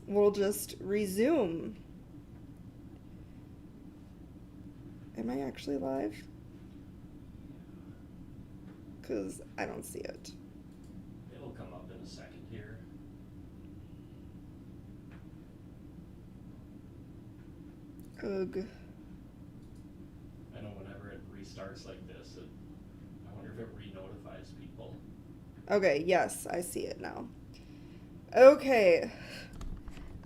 we'll just resume. Am I actually live? Because I don't see it. It'll come up in a second here. Ugh. I know whenever it restarts like this, I wonder if it re-notifies people. Okay, yes, I see it now. Okay,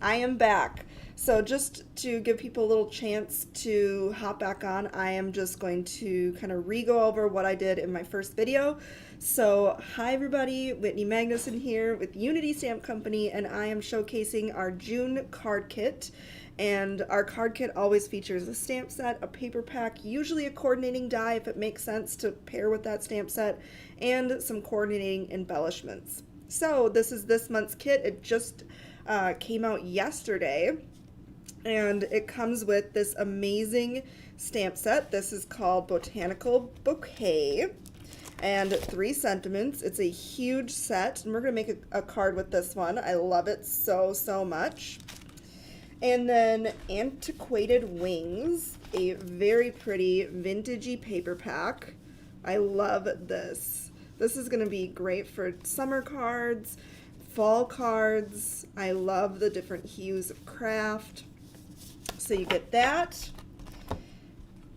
I am back. So just to give people a little chance to hop back on, I am just going to kind of re-go over what I did in my first video. So hi everybody, Whitney Magnuson here with Unity Stamp Company, and I am showcasing our June card kit. And our card kit always features a stamp set, a paper pack, usually a coordinating die if it makes sense to pair with that stamp set, and some coordinating embellishments. So this is this month's kit. It just came out yesterday, and it comes with this amazing stamp set. This is called Botanical Bouquet, and 3 sentiments. It's a huge set, and we're going to make a card with this one. I love it so much. And then Antiquated Wings, a very pretty vintagey paper pack. I love this. This is going to be great for summer cards, fall cards. I love the different hues of craft. So you get that.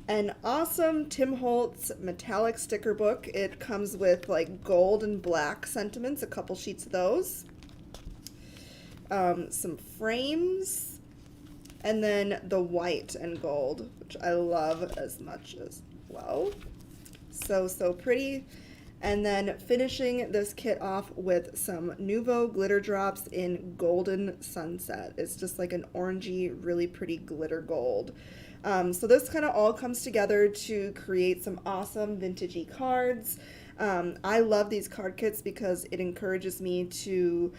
An awesome Tim Holtz metallic sticker book. It comes with like gold and black sentiments, a couple sheets of those. Some frames. And then the white and gold, which I love as much as well. So pretty. And then finishing this kit off with some Nuvo glitter drops in Golden Sunset. It's just like an orangey, really pretty glitter gold. So this kind of all comes together to create some awesome vintagey cards. I love these card kits because it encourages me to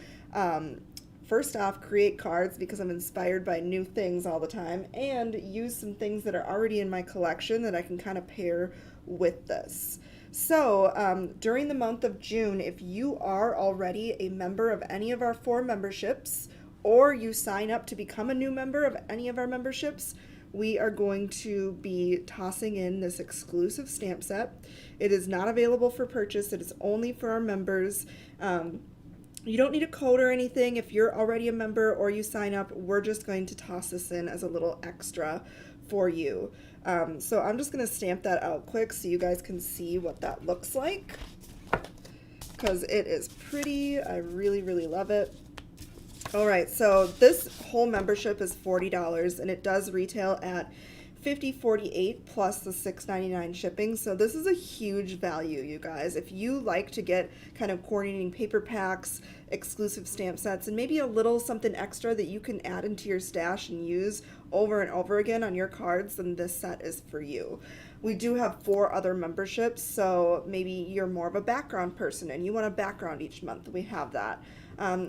first off, create cards because I'm inspired by new things all the time, and use some things that are already in my collection that I can kind of pair with this. So during the month of June, if you are already a member of any of our 4 memberships, or you sign up to become a new member of any of our memberships, we are going to be tossing in this exclusive stamp set. It is not available for purchase. It is only for our members. You don't need a code or anything. If you're already a member or you sign up, we're just going to toss this in as a little extra for you. So I'm just going to stamp that out quick so you guys can see what that looks like, because it is pretty. I really love it. All right, so this whole membership is $40, and it does retail at $50.48 plus the $6.99 shipping. So this is a huge value, you guys. If you like to get kind of coordinating paper packs, exclusive stamp sets, and maybe a little something extra that you can add into your stash and use over and over again on your cards, then this set is for you. We do have 4 other memberships, so maybe you're more of a background person and you want a background each month. We have that.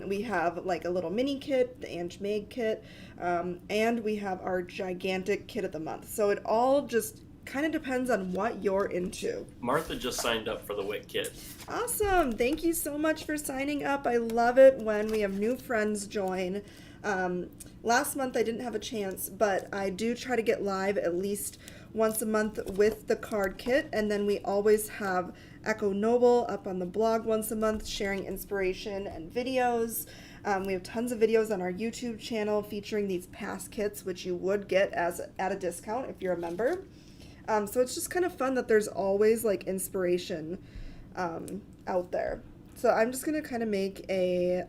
We have like a little mini kit, the Ange Meg kit, and we have our gigantic kit of the month. So it all just kind of depends on what you're into. Martha just signed up for the WIC kit. Awesome. Thank you so much for signing up. I love it when we have new friends join. Last month I didn't have a chance, but I do try to get live at least once a month with the card kit, and then we always have Echo Noble up on the blog once a month sharing inspiration and videos. We have tons of videos on our YouTube channel featuring these past kits, which you would get at a discount if you're a member. So it's just kind of fun that there's always like inspiration out there. So I'm just going to kind of make a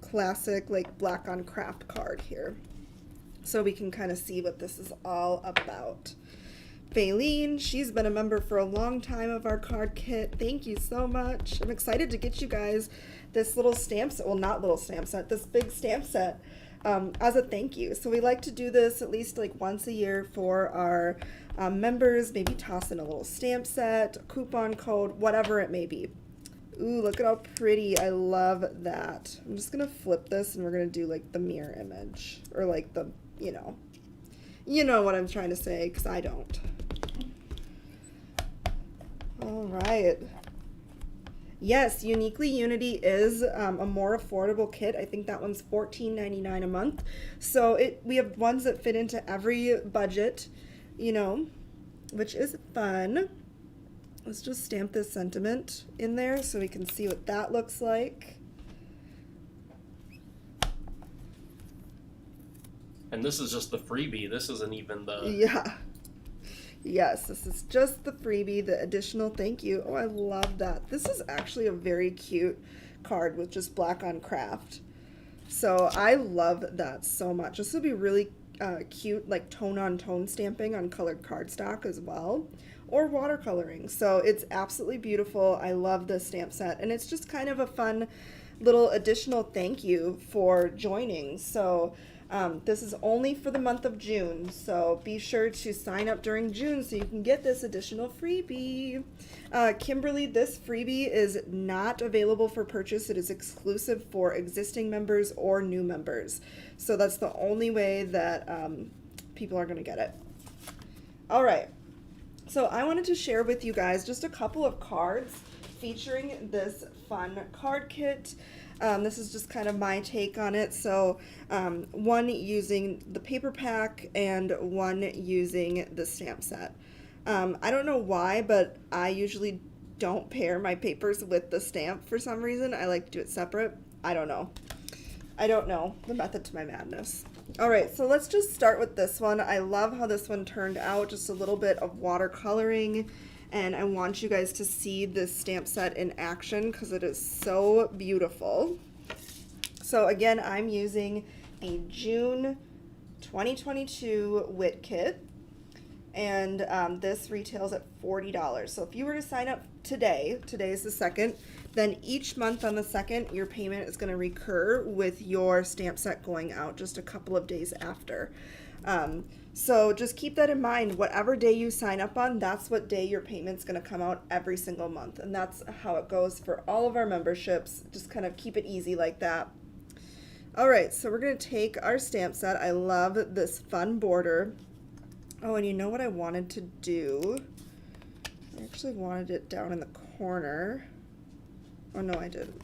classic like black on craft card here, so we can kind of see what this is all about. Faylene, she's been a member for a long time of our card kit. Thank you so much. I'm excited to get you guys this little stamp set, well, not little stamp set, this big stamp set as a thank you. So we like to do this at least like once a year for our members, maybe toss in a little stamp set, coupon code, whatever it may be. Ooh, look at how pretty. I love that. I'm just going to flip this and we're going to do like the mirror image, or like the, you know what I'm trying to say, because I don't. All right. Yes, Uniquely Unity is a more affordable kit. I think that one's $14.99 a month. So we have ones that fit into every budget, you know, which is fun. Let's just stamp this sentiment in there so we can see what that looks like. And this is just the freebie. This isn't even the... Yeah. Yes, this is just the freebie, the additional thank you. Oh, I love that. This is actually a very cute card with just black on craft. So I love that so much. This would be really cute, like tone on tone stamping on colored cardstock as well, or watercoloring. So it's absolutely beautiful. I love this stamp set, and it's just kind of a fun little additional thank you for joining. So this is only for the month of June, so be sure to sign up during June so you can get this additional freebie. Kimberly, this freebie is not available for purchase. It is exclusive for existing members or new members. So that's the only way that people are going to get it. All right. So I wanted to share with you guys just a couple of cards featuring this fun card kit. This is just kind of my take on it. So one using the paper pack and one using the stamp set. I don't know why, but I usually don't pair my papers with the stamp for some reason. I like to do it separate. I don't know. I don't know the method to my madness. All right, so let's just start with this one. I love how this one turned out, just a little bit of watercoloring. And I want you guys to see this stamp set in action because it is so beautiful. So again, I'm using the June 2022 Wit Kit, and this retails at $40. So if you were to sign up today is the 2nd, then each month on the 2nd, your payment is going to recur with your stamp set going out just a couple of days after. So just keep that in mind. Whatever day you sign up on, that's what day your payment's going to come out every single month. And that's how it goes for all of our memberships. Just kind of keep it easy like that. All right, so we're going to take our stamp set. I love this fun border. Oh, and you know what I wanted to do? I actually wanted it down in the corner. Oh, no, I didn't.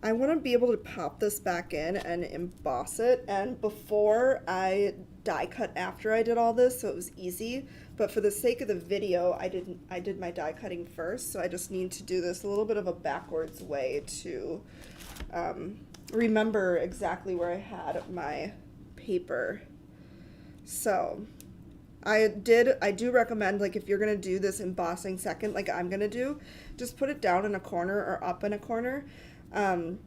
I want to be able to pop this back in and emboss it, and before I die cut after I did all this, so it was easy, but for the sake of the video, I did my die cutting first, so I just need to do this a little bit of a backwards way to remember exactly where I had my paper. So I do recommend, like, if you're going to do this embossing second, like I'm going to do, just put it down in a corner or up in a corner. And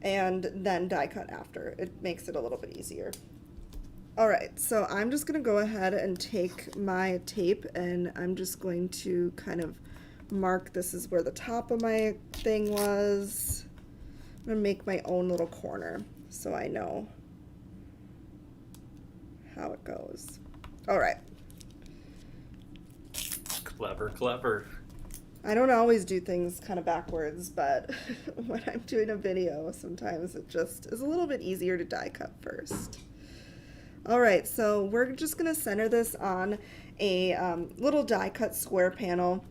then die cut after. It makes it a little bit easier. All right, so I'm just gonna go ahead and take my tape and I'm just going to kind of mark this is where the top of my thing was. I'm gonna make my own little corner so I know how it goes. All right. Clever, clever. I don't always do things kind of backwards, but when I'm doing a video, sometimes it just is a little bit easier to die cut first. All right, so we're just going to center this on a little die cut square panel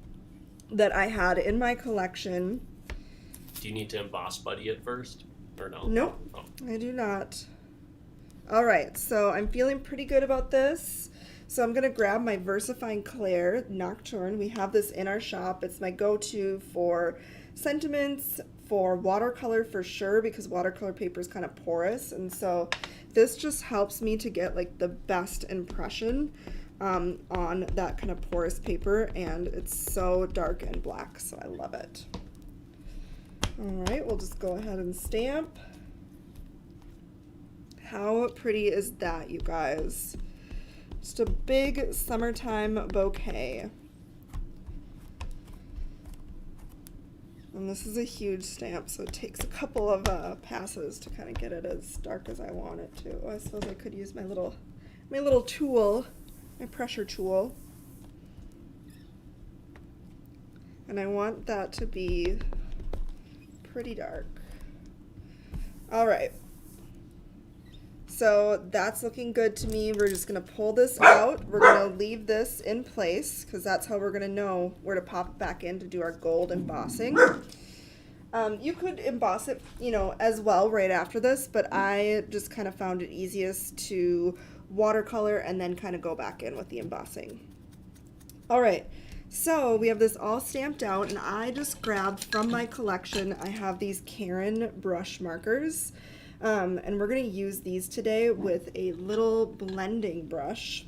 that I had in my collection. Do you need to emboss Buddy it first, or no? Nope, Oh. I do not. All right, so I'm feeling pretty good about this. So I'm going to grab my VersaFine Claire Nocturne. We have this in our shop. It's my go-to for sentiments, for watercolor for sure, because watercolor paper is kind of porous. And so this just helps me to get like the best impression on that kind of porous paper. And it's so dark and black, so I love it. All right, we'll just go ahead and stamp. How pretty is that, you guys? Just a big summertime bouquet. And this is a huge stamp, so it takes a couple of passes to kind of get it as dark as I want it to. I suppose I could use my little tool, my pressure tool. And I want that to be pretty dark. All right. so that's looking good to me. We're just going to pull this out. We're going to leave this in place because that's how we're going to know where to pop it back in to do our gold embossing. You could emboss it, as well right after this, but I just kind of found it easiest to watercolor and then kind of go back in with the embossing. All right, so we have this all stamped out, and I just grabbed from my collection, I have these Karen brush markers. And we're going to use these today with a little blending brush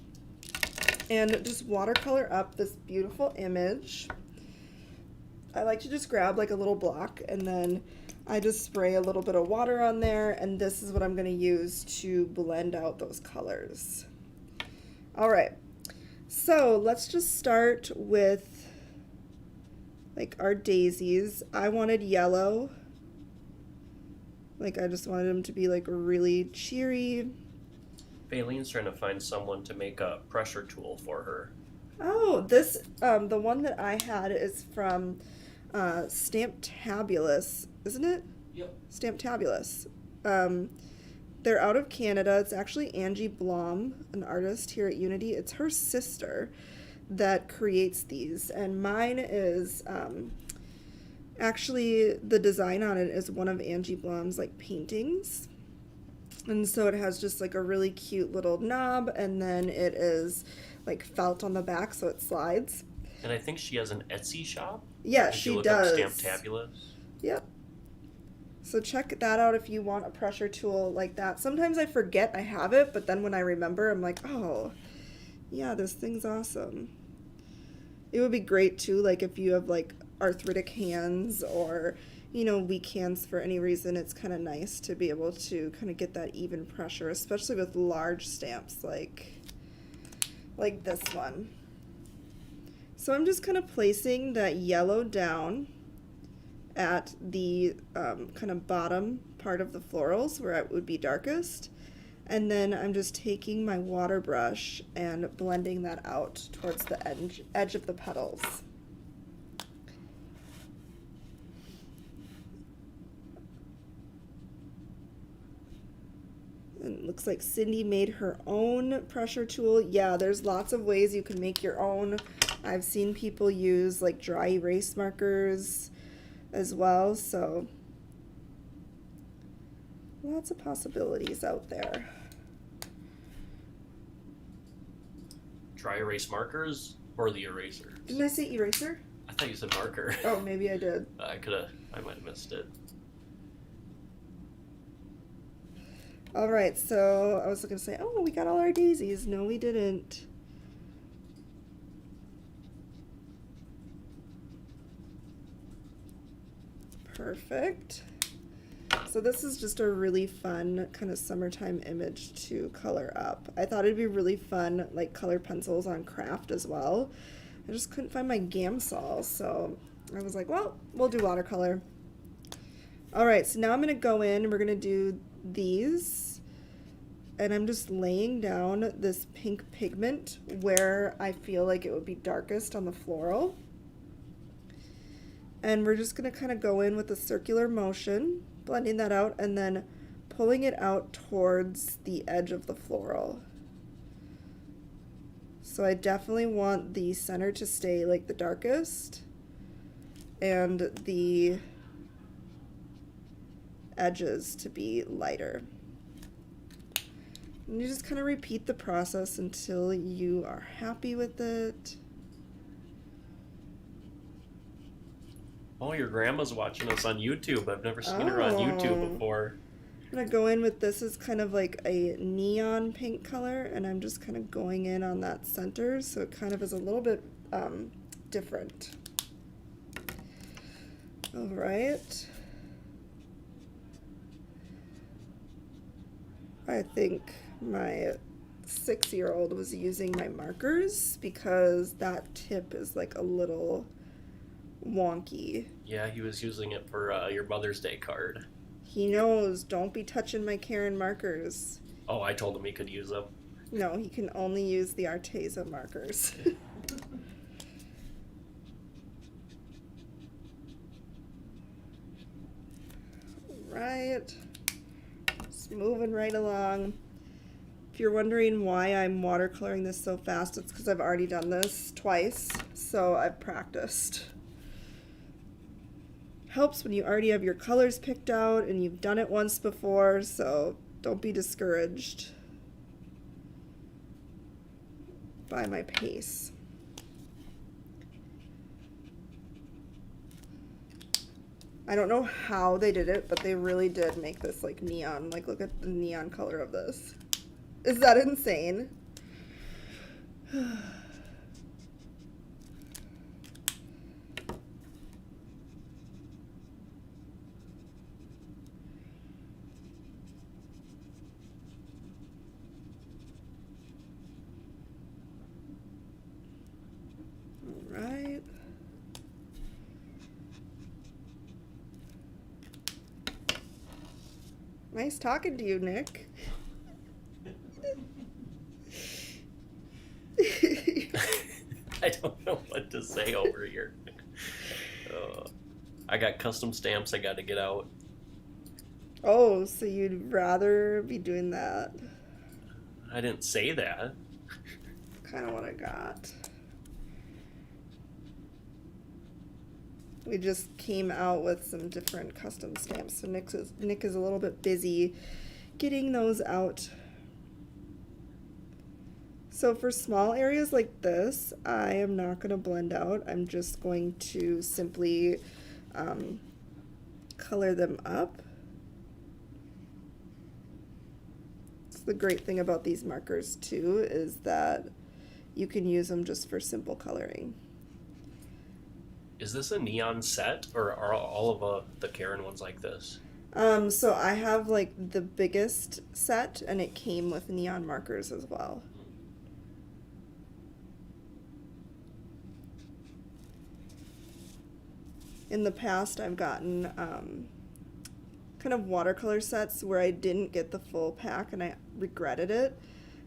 and just watercolor up this beautiful image. I like to just grab like a little block and then I just spray a little bit of water on there, and this is what I'm going to use to blend out those colors. All right, so let's just start with like our daisies. I wanted yellow. Like, I just wanted them to be, like, really cheery. Baylene's trying to find someone to make a pressure tool for her. Oh, this, the one that I had is from Stamptabulous, isn't it? Yep. Stamptabulous. They're out of Canada. It's actually Angie Blom, an artist here at Unity. It's her sister that creates these. And mine is... actually, the design on it is one of Angie Blom's like paintings, and so it has just like a really cute little knob, and then it is like felt on the back so it slides. And I think she has an Etsy shop. Yeah, if she you look does. Up Stamptabulous. Yep. So check that out if you want a pressure tool like that. Sometimes I forget I have it, but then when I remember, I'm like, oh, yeah, this thing's awesome. It would be great too, like if you have like arthritic hands or weak hands for any reason. It's kind of nice to be able to kind of get that even pressure, especially with large stamps like this one. So I'm just kind of placing that yellow down at the kind of bottom part of the florals where it would be darkest, and then I'm just taking my water brush and blending that out towards the edge of the petals. And it looks like Cindy made her own pressure tool. Yeah, there's lots of ways you can make your own. I've seen people use like dry erase markers as well, so lots of possibilities out there. Dry erase markers or the eraser? Didn't I say eraser? I thought you said marker. Oh, maybe I did. I might have missed it. All right, so I was going to say, oh, we got all our daisies. No, we didn't. Perfect. So this is just a really fun kind of summertime image to color up. I thought it'd be really fun, like color pencils on craft as well. I just couldn't find my Gamsol, so I was like, well, we'll do watercolor. All right, so now I'm going to go in and we're going to do these, and I'm just laying down this pink pigment where I feel like it would be darkest on the floral. And we're just going to kind of go in with a circular motion, blending that out, and then pulling it out towards the edge of the floral. So I definitely want the center to stay like the darkest, and the edges to be lighter. And you just kind of repeat the process until you are happy with it. Oh, your grandma's watching us on YouTube. I've never seen her on YouTube before. I'm going to go in with this is kind of like a neon pink color, and I'm just kind of going in on that center so it kind of is a little bit different. All right. I think my 6-year-old was using my markers because that tip is like a little wonky. Yeah, he was using it for your Mother's Day card. He knows, don't be touching my Karen markers. Oh, I told him he could use them. No, he can only use the Arteza markers. Right. Just moving right along. If you're wondering why I'm watercoloring this so fast, it's because I've already done this twice, so I've practiced. Helps when you already have your colors picked out and you've done it once before, so don't be discouraged by my pace. I don't know how they did it, but they really did make this like neon. Like, look at the neon color of this. Is that insane? All right. Nice talking to you, Nick. I don't know what to say over here. I got custom stamps I got to get out. Oh, so you'd rather be doing that? I didn't say that. Kind of what I got. We just came out with some different custom stamps, so Nick is a little bit busy getting those out. So for small areas like this, I am not going to blend out. I'm just going to simply color them up. It's the great thing about these markers too, is that you can use them just for simple coloring. Is this a neon set, or are all of the Karen ones like this? So I have like the biggest set, and it came with neon markers as well. In the past, I've gotten kind of watercolor sets where I didn't get the full pack, and I regretted it.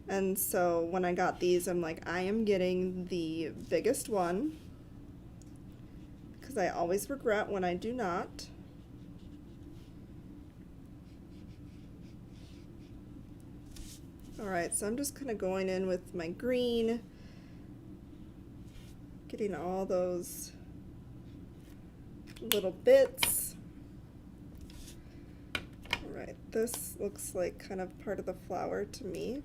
And so when I got these, I'm like, I am getting the biggest one, because I always regret when I do not. Alright, so I'm just kind of going in with my green, getting all those little bits. Alright, this looks like kind of part of the flower to me.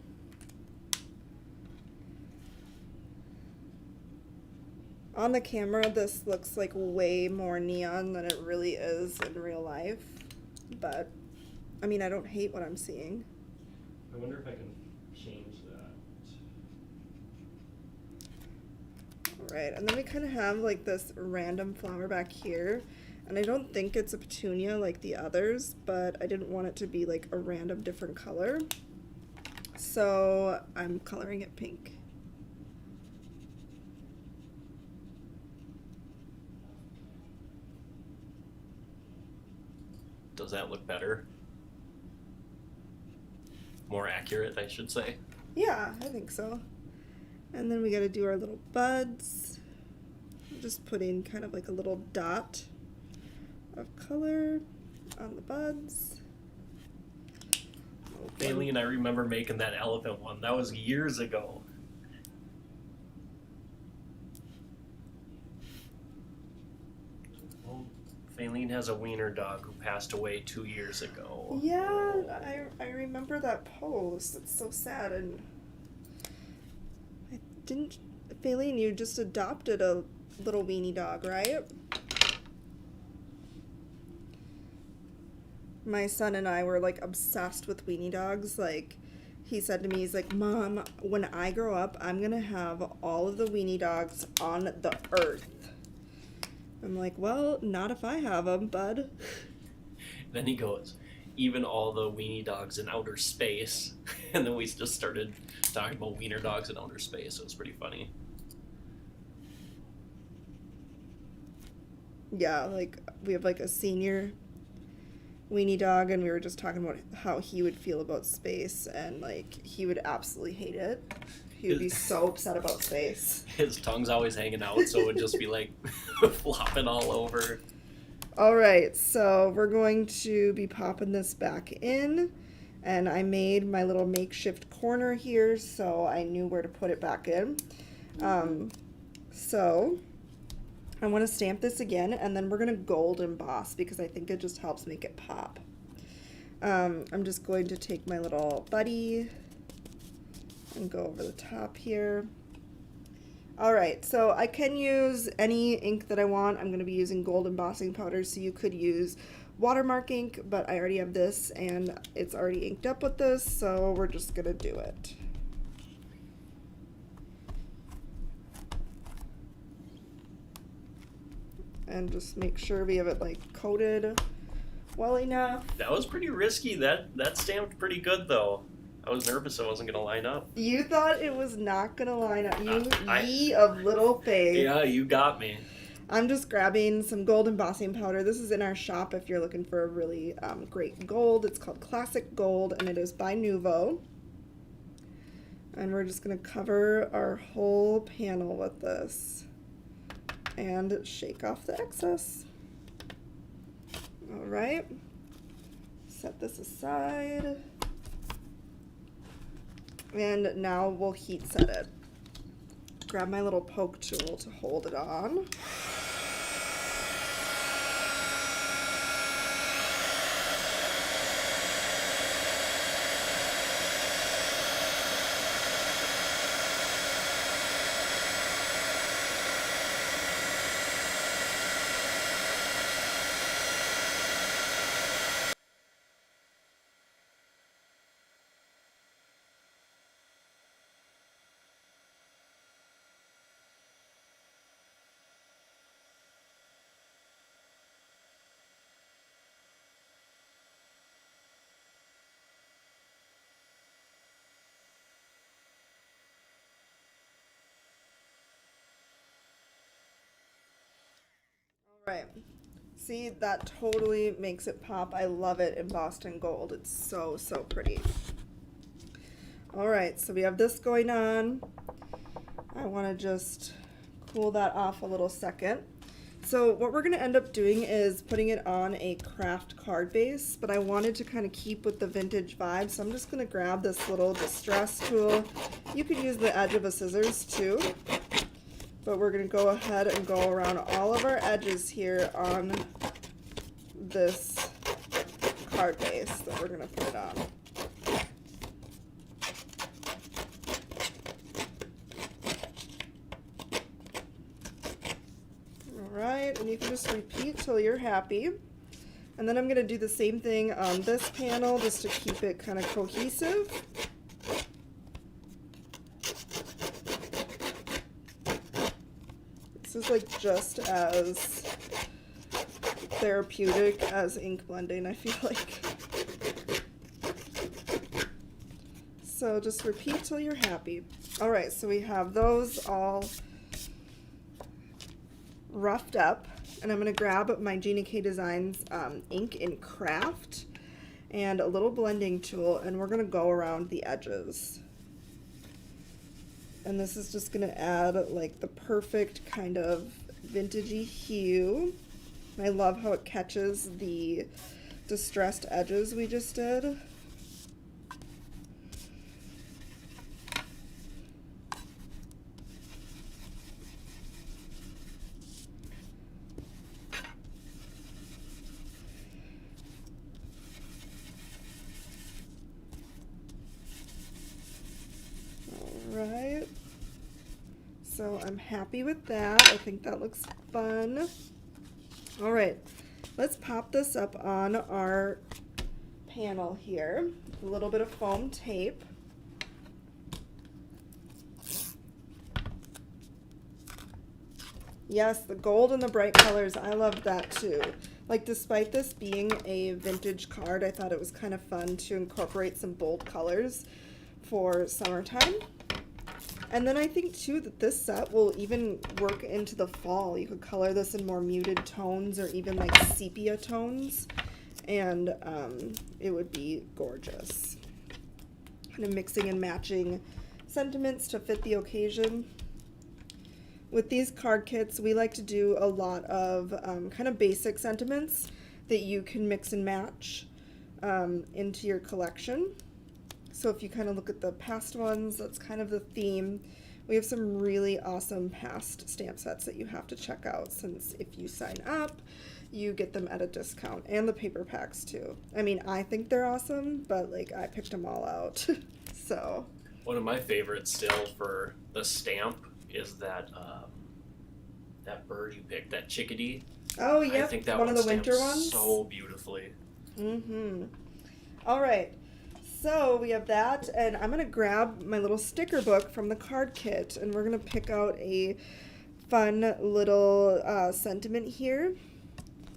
On the camera, this looks like way more neon than it really is in real life, but I mean, I don't hate what I'm seeing. I wonder if I can change that. Alright, and then we kind of have like this random flower back here, and I don't think it's a petunia like the others, but I didn't want it to be like a random different color, so I'm coloring it pink. Does that look better? More accurate, I should say. Yeah, I think so. And then we got to do our little buds. Just put in kind of like a little dot of color on the buds. Bailey, I remember making that elephant one. That was years ago. Well, Faylene has a wiener dog who passed away 2 years ago. Yeah, I remember that post. It's so sad. And I didn't, Faylene, you just adopted a little weenie dog, right? My son and I were like obsessed with weenie dogs. Like, he said to me, he's like, Mom, when I grow up, I'm gonna have all of the weenie dogs on the earth. I'm like, well, not if I have them, bud. Then he goes, even all the weenie dogs in outer space. And then we just started talking about wiener dogs in outer space. It was pretty funny. Yeah, like, we have like a senior weenie dog, and we were just talking about how he would feel about space, and like, he would absolutely hate it. He would be so upset about space. His tongue's always hanging out, so it would just be like flopping all over. Alright, so we're going to be popping this back in, And I made my little makeshift corner here so I knew where to put it back in. So I want to stamp this again, and then we're going to gold emboss because I think it just helps make it pop. I'm just going to take my little buddy and go over the top here. All right, so I can use any ink that I want. I'm going to be using gold embossing powder, so you could use watermark ink, but I already have this and it's already inked up with this, so we're just going to do it. And just make sure we have it like coated well enough. That was pretty risky. That stamped pretty good though. I was nervous it wasn't gonna line up. You thought it was not gonna line up. You ye of little faith. Yeah, you got me. I'm just grabbing some gold embossing powder. This is in our shop if you're looking for a really great gold. It's called Classic Gold, and it is by Nuvo. And we're just gonna cover our whole panel with this and shake off the excess. All right, set this aside. And now we'll heat set it. Grab my little poke tool to hold it on. Right. See, that totally makes it pop. I love it embossed in gold. It's so, so pretty. All right, so we have this going on. I want to just cool that off a little second. So what we're going to end up doing is putting it on a craft card base, but I wanted to kind of keep with the vintage vibe, so I'm just going to grab this little distress tool. You could use the edge of a scissors too. But we're going to go ahead and go around all of our edges here on this card base that we're going to put it on. Alright, and you can just repeat till you're happy. And then I'm going to do the same thing on this panel just to keep it kind of cohesive. This is like just as therapeutic as ink blending, I feel like. So just repeat till you're happy. All right, so we have those all roughed up, and I'm gonna grab my Gina K Designs ink in Craft and a little blending tool, and we're gonna go around the edges. And this is just going to add like the perfect kind of vintagey hue. I love how it catches the distressed edges we just did. Alright, so I'm happy with that. I think that looks fun. Alright, let's pop this up on our panel here. A little bit of foam tape. Yes, the gold and the bright colors, I love that too. Like, despite this being a vintage card, I thought it was kind of fun to incorporate some bold colors for summertime. And then I think too that this set will even work into the fall. You could color this in more muted tones or even like sepia tones, and it would be gorgeous. Kind of mixing and matching sentiments to fit the occasion. With these card kits, we like to do a lot of kind of basic sentiments that you can mix and match. into your collection. So if you kind of look at the past ones, that's kind of the theme. We have some really awesome past stamp sets that you have to check out, since if you sign up, you get them at a discount, and the paper packs too. I mean, I think they're awesome, but like I picked them all out. So One of my favorites still for the stamp is that that bird you picked, that chickadee. oh yeah, I think that one of the stamped winter ones. so beautifully. All right. So we have that, and I'm gonna grab my little sticker book from the card kit, and we're gonna pick out a fun little sentiment here.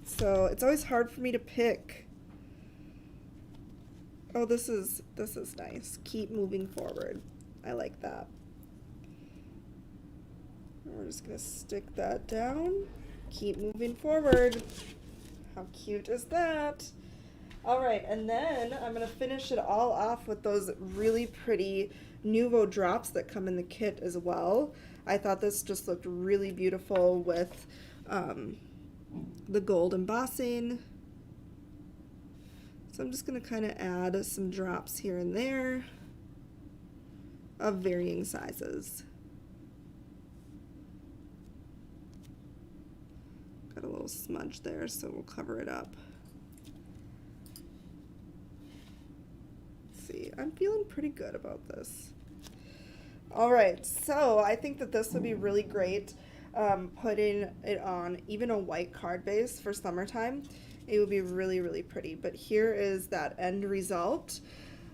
So it's always hard for me to pick. Oh, this is nice. Keep moving forward. I like that. We're just gonna stick that down. Keep moving forward. How cute is that? All right, and then I'm gonna finish it all off with those really pretty Nuvo drops that come in the kit as well. I thought this just looked really beautiful with the gold embossing. So I'm just gonna kind of add some drops here and there of varying sizes. Got a little smudge there, so we'll cover it up. See, I'm feeling pretty good about this. All right, so I think that this would be really great putting it on even a white card base for summertime. It would be really, really pretty. But here is that end result.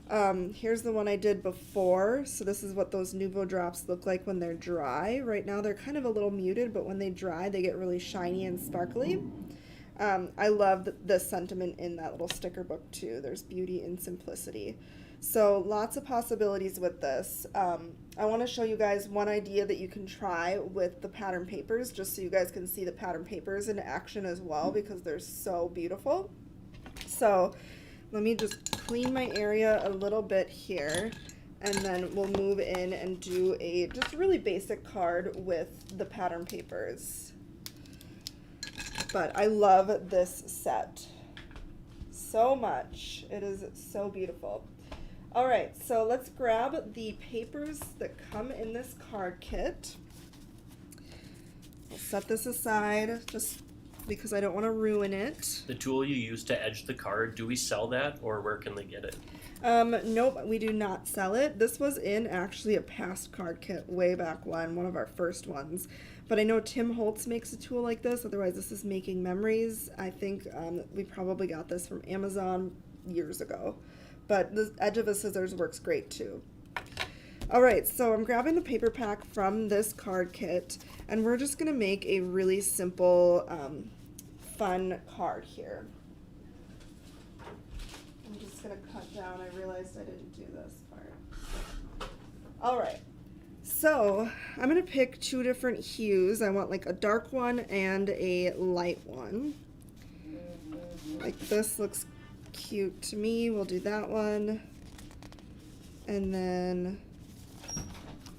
Here's the one I did before. So this is what those Nuvo drops look like when they're dry. Right now they're kind of a little muted, but when they dry, they get really shiny and sparkly. I love the sentiment in that little sticker book too. There's beauty in simplicity. So lots of possibilities with this. I want to show you guys one idea that you can try with the pattern papers, just so you guys can see the pattern papers in action as well, because they're so beautiful. So let me just clean my area a little bit here, and then we'll move in and do a just really basic card with the pattern papers. But I love this set so much. It is so beautiful. All right, so let's grab the papers that come in this card kit. I'll set this aside just because I don't want to ruin it. The tool you use to edge the card, do we sell that, or where can they get it? Nope, we do not sell it. This was in actually a past card kit way back when, one of our first ones. But I know Tim Holtz makes a tool like this, otherwise this is Making Memories. I think we probably got this from Amazon years ago. But the edge of a scissors works great too. All right, so I'm grabbing the paper pack from this card kit, and we're just gonna make a really simple, fun card here. I'm just gonna cut down. I realized I didn't do this part. All right, so I'm gonna pick two different hues. I want like a dark one and a light one. Like this looks cute to me. We'll do that one. And then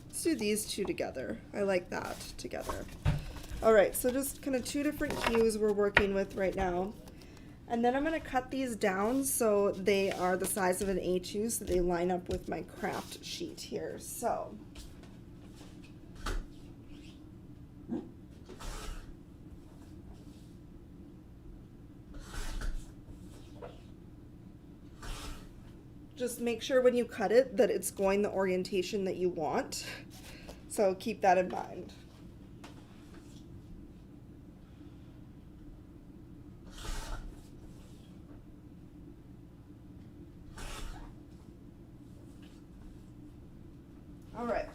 let's do these two together. I like that together. All right, so just kind of two different hues we're working with right now. And then I'm going to cut these down so they are the size of an A2, so they line up with my craft sheet here. So just make sure when you cut it that it's going the orientation that you want. So keep that in mind. All right,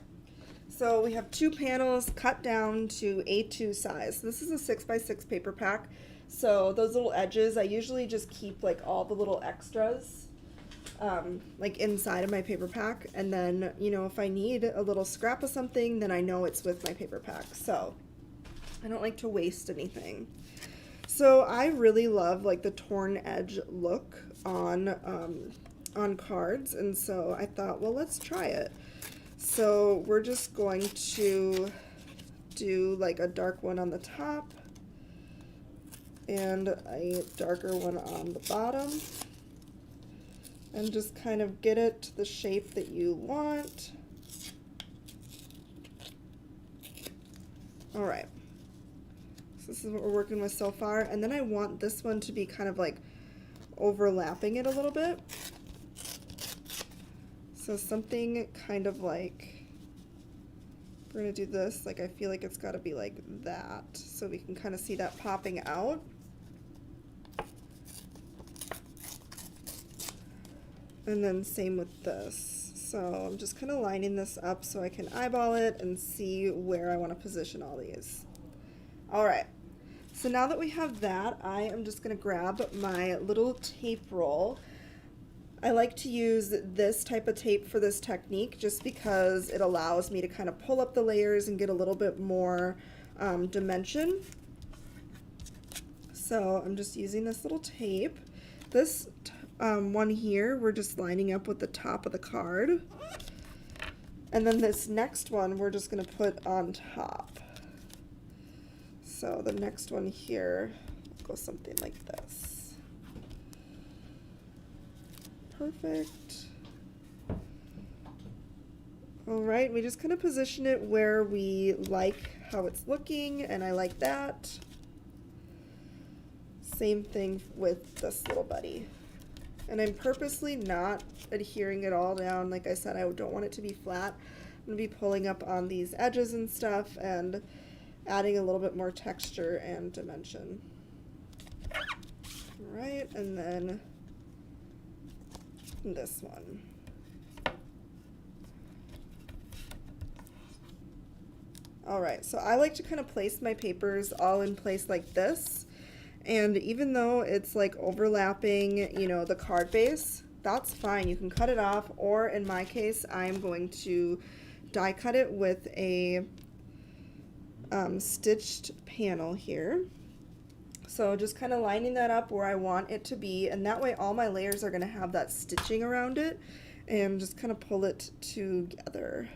so we have two panels cut down to A2 size. This is a 6x6 paper pack. So those little edges, I usually just keep like all the little extras like inside of my paper pack, and then, you know, if I need a little scrap of something, then I know it's with my paper pack. So I don't like to waste anything. So I really love like the torn edge look on cards, and so I thought, well, let's try it. So we're just going to do like a dark one on the top and a darker one on the bottom. and just kind of get it to the shape that you want. All right, so this is what we're working with so far, and then I want this one to be kind of like overlapping it a little bit. So something kind of like, we're gonna do this, like I feel like it's gotta be like that, so we can kind of see that popping out. And then same with this. So I'm just kind of lining this up so I can eyeball it and see where I want to position all these. All right, so now that we have that, I am just going to grab my little tape roll. I like to use this type of tape for this technique just because it allows me to kind of pull up the layers and get a little bit more dimension. So I'm just using this little tape. This one here, we're just lining up with the top of the card. And then this next one, we're just going to put on top. So the next one here will go something like this. Perfect. All right, we just kind of position it where we like how it's looking, and I like that. Same thing with this little buddy. And I'm purposely not adhering it all down. Like I said, I don't want it to be flat. I'm going to be pulling up on these edges and stuff and adding a little bit more texture and dimension. All right, and then this one. All right, so I like to kind of place my papers all in place like this. And even though it's like overlapping, you know, the card base, that's fine. You can cut it off, or in my case, I'm going to die cut it with a stitched panel here. So just kind of lining that up where I want it to be, and that way all my layers are going to have that stitching around it, and just kind of pull it together.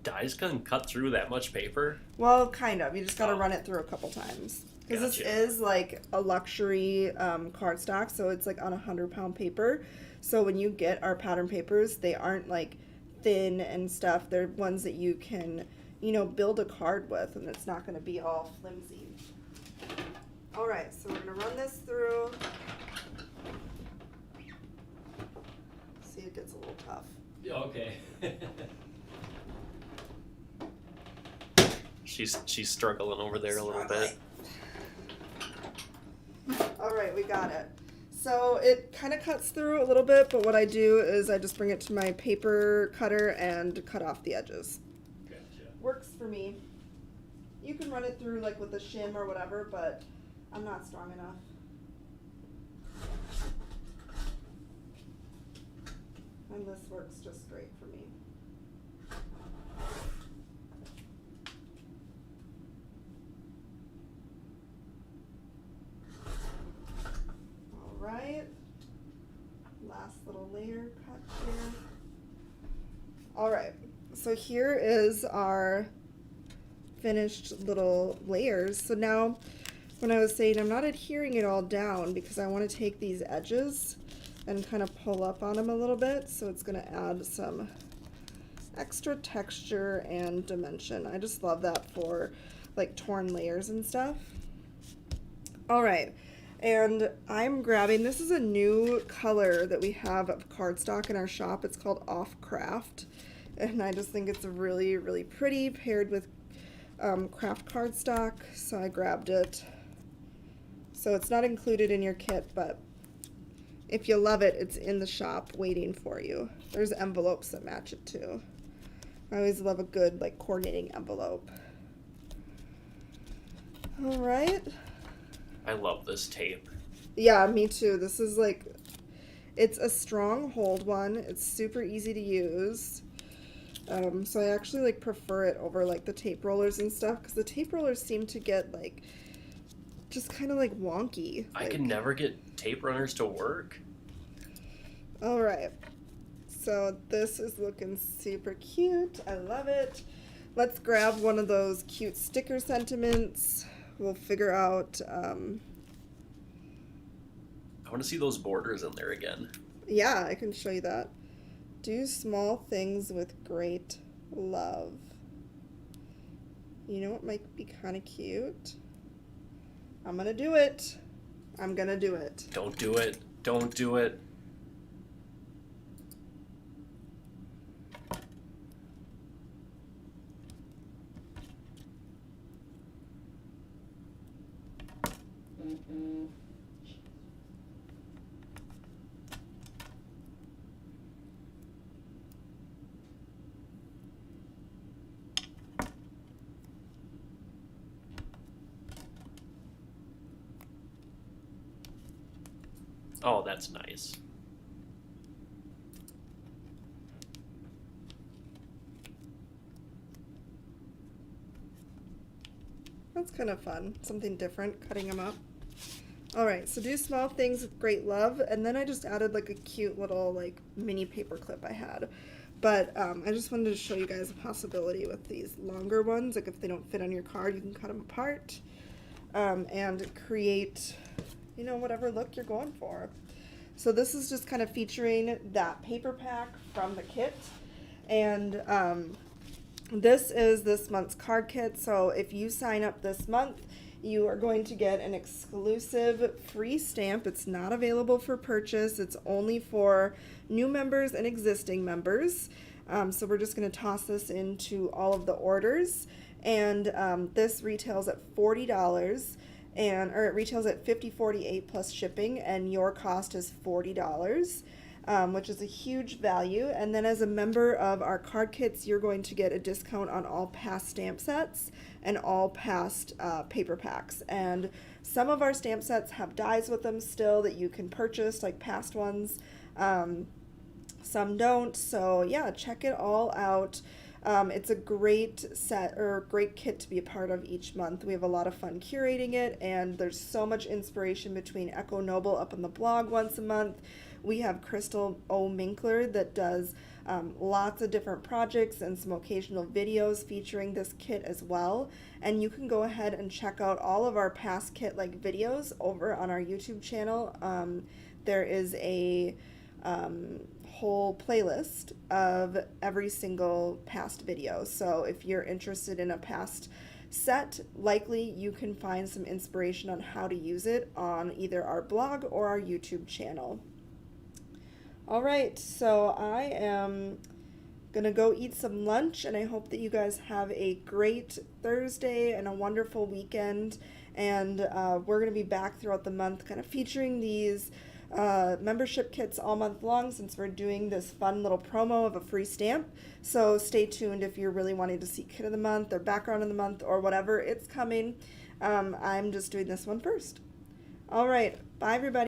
Dies can cut through that much paper? Well, kind of. You just got to run it through a couple times. Because Gotcha. this is like a luxury cardstock, so it's like on 100-pound paper. So when you get our pattern papers, they aren't like thin and stuff. They're ones that you can, you know, build a card with, and it's not going to be all flimsy. All right, so we're going to run this through. See, it gets a little tough. Okay. She's struggling over there a little bit. All right, we got it. So it kind of cuts through a little bit, but what I do is I just bring it to my paper cutter and cut off the edges. Gotcha. Works for me. You can run it through like with a shim or whatever, but I'm not strong enough. And this works just great for me. Right, last little layer cut here. All right, so here is our finished little layers. So now, when I was saying I'm not adhering it all down because I want to take these edges and kind of pull up on them a little bit, so it's going to add some extra texture and dimension. I just love that for like torn layers and stuff. All right. And I'm grabbing, this is a new color that we have of cardstock in our shop. It's called Off Craft. And I just think it's really, really pretty paired with craft cardstock. So I grabbed it. So it's not included in your kit, but if you love it, it's in the shop waiting for you. There's envelopes that match it too. I always love a good like coordinating envelope. All right. I love this tape. Yeah, me too. This is like, it's a strong hold one. It's super easy to use. So I actually like prefer it over like the tape rollers and stuff, because the tape rollers seem to get like, just kind of like wonky. I can never get tape runners to work. All right. So this is looking super cute. I love it. Let's grab one of those cute sticker sentiments. We'll figure out, I want to see those borders in there again. Yeah, I can show you that. Do small things with great love. You know what might be kind of cute? I'm gonna do it. I'm gonna do it. Don't do it. Don't do it. Oh, that's nice. That's kind of fun. Something different, cutting them up. All right, so do small things with great love, and then I just added like a cute little like mini paper clip I had. But I just wanted to show you guys a possibility with these longer ones. Like if they don't fit on your card, you can cut them apart and create, you know, whatever look you're going for. So this is just kind of featuring that paper pack from the kit. And this is this month's card kit. So if you sign up this month, you are going to get an exclusive free stamp. It's not available for purchase. It's only for new members and existing members. So we're just going to toss this into all of the orders. And this retails at $40. Or it retails at $50.48 plus shipping, and your cost is $40, which is a huge value. And then as a member of our card kits, you're going to get a discount on all past stamp sets and all past paper packs. And some of our stamp sets have dies with them still that you can purchase, like past ones. Some don't. So yeah, check it all out. It's a great set or great kit to be a part of each month. We have a lot of fun curating it, and there's so much inspiration between Echo Noble up on the blog once a month. We have Crystal O. Minkler that does lots of different projects and some occasional videos featuring this kit as well. And you can go ahead and check out all of our past kit-like videos over on our YouTube channel. There is a whole playlist of every single past video. So if you're interested in a past set, likely you can find some inspiration on how to use it on either our blog or our YouTube channel. All right, so I am gonna go eat some lunch, and I hope that you guys have a great Thursday and a wonderful weekend. And we're gonna be back throughout the month kind of featuring these membership kits all month long, since we're doing this fun little promo of a free stamp. So stay tuned if you're really wanting to see kit of the month or background of the month or whatever. It's coming. I'm just doing this one first. All right, bye everybody.